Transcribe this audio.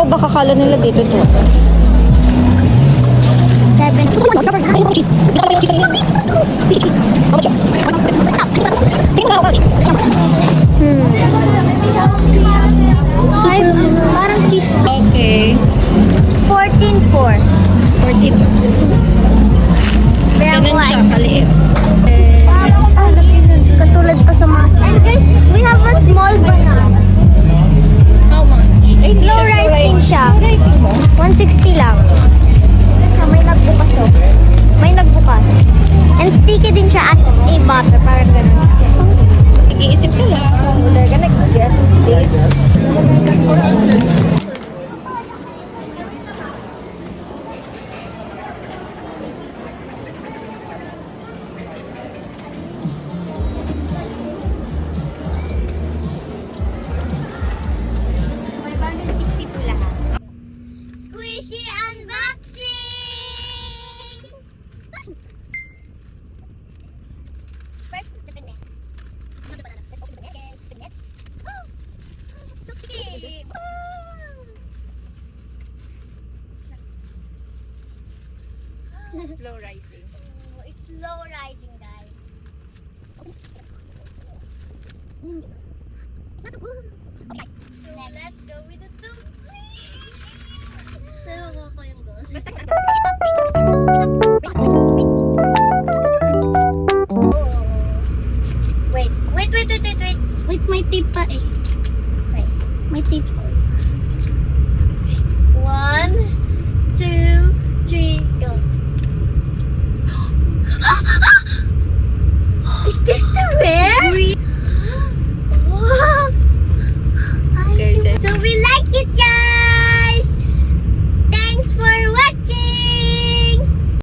baka kala nila dito to. 7. Parang cheese. Okay. 14.4. 14. Pero Ganun siya, what? kaliit. Katulad pa sa mga... And guys, we have a small banana. How much? Ay, Slow rice din siya. 160 lang. May nagbukas oh. May nagbukas. And sticky din siya as a butter. Parang ganun. Nag-iisip sila. They're gonna get this. Squishy unboxing! First, the banana. The banana. Let's open the banana. The banana. Oh! So cute! Slow rising. Oh, it's slow rising, guys. It's not so good.